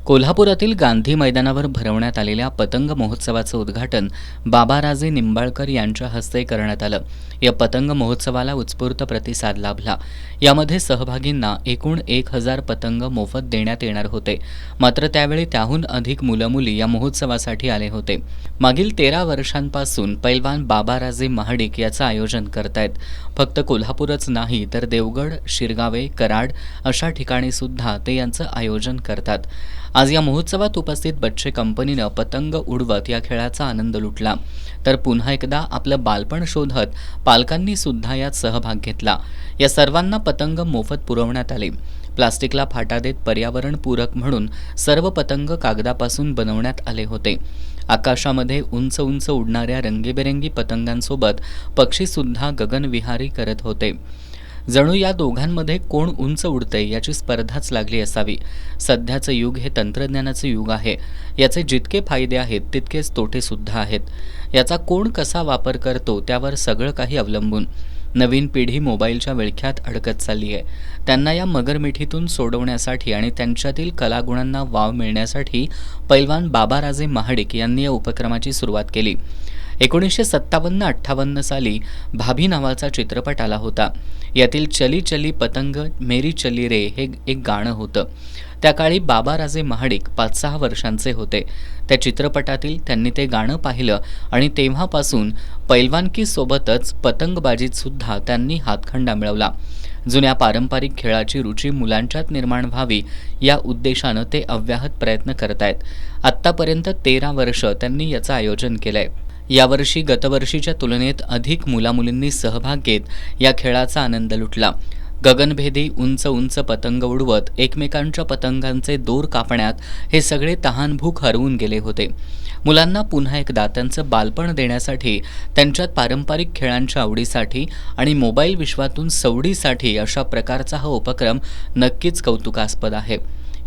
कोल्हापुरातील गांधी मैदानावर भरवण्यात आलेल्या पतंग महोत्सवाचं उद्घाटन बाबाराजे निंबाळकर यांच्या हस्ते करण्यात आलं। या पतंग महोत्सवाला उत्स्फूर्त प्रतिसाद लाभला। यामध्ये सहभागींना एकूण 1000 पतंग मोफत देण्यात येणार होते। मात्र त्यावेळी त्याहून अधिक मुलं-मुली या महोत्सवासाठी आले होते। मागील 13 वर्षांपासून पैलवान बाबाराजे महाडिक याचं आयोजन करतायत। फक्त कोल्हापूरच नाही तर देवगड, शिरगावे, कराड अशा ठिकाणी सुद्धा ते यांचं आयोजन करतात। आज या महोत्सवात उपस्थित बच्चे कंपनीनं पतंग उडवत या खेळाचा आनंद लुटला। तर पुन्हा एकदा आपलं बालपण शोधत पालकांनी सुद्धा यात सहभाग घेतला। या सर्वांना पतंग मोफत पुरवण्यात आले। प्लास्टिकला फाटा देत पर्यावरणपूरक म्हणून सर्व पतंग कागदापासून बनवण्यात आले होते। आकाशामध्ये उंच उंच उडणाऱ्या रंगीबेरंगी पतंगांसोबत पक्षी सुद्धा गगनविहारी करत होते। जणू या दोघांमध्ये कोण उंच उडते याची स्पर्धाच लागली असावी। सध्याचं युग हे तंत्रज्ञानाचं युग आहे। याचे जितके फायदे आहेत तितकेच तोटे सुद्धा आहेत। याचा कोण कसा वापर करतो त्यावर सगळं काही अवलंबून। नवीन पिढी मोबाईलच्या विळख्यात अडकत चालली आहे। त्यांना या मगरमिठीतून सोडवण्यासाठी आणि त्यांच्यातील कलागुणांना वाव मिळण्यासाठी पैलवान बाबाराजे महाडिक यांनी या उपक्रमाची सुरुवात केली। 1957-58 साली भाभी नावाचा चित्रपट आला होता। यातील चली चली पतंग मेरी चली रे हे एक गाणं होतं। त्या काळी बाबाराजे महाडिक 5-6 वर्षांचे होते। त्या चित्रपटातील त्यांनी ते गाणं पाहिलं आणि तेव्हापासून पैलवानकीसोबतच पतंगबाजीत सुद्धा त्यांनी हातखंडा मिळवला। जुन्या पारंपरिक खेळाची रुची मुलांच्यात निर्माण व्हावी या उद्देशानं ते अव्याहत प्रयत्न करतायत। आत्तापर्यंत 13 वर्ष त्यांनी याचं आयोजन केलंय। यावर्षी गतवर्षीच्या तुलनेत अधिक मुलामुलींनी सहभाग घेत या खेळाचा आनंद लुटला। गगनभेदी उंच उंच पतंग उडवत एकमेकांच्या पतंगांचे दोर कापण्यात हे सगळे तहानभूक हरवून गेले होते। मुलांना पुन्हा एकदा त्यांचं बालपण देण्यासाठी, त्यांच्यात पारंपरिक खेळांच्या आवडीसाठी आणि मोबाईल विश्वातून सवडीसाठी अशा प्रकारचा हा उपक्रम नक्कीच कौतुकास्पद आहे।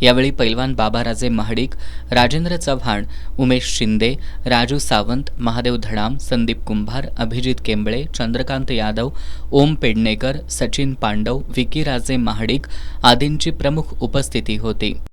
यावेळी पैलवान बाबाराजे महाडिक, राजेंद्र चव्हाण, उमेश शिंदे, राजू सावंत, महादेव धडाम, संदीप कुंभार, अभिजित केंबळे, चंद्रकांत यादव, ओम पेडणेकर, सचिन पांडव, विकी राजे महाडिक आदींची प्रमुख उपस्थिती होती।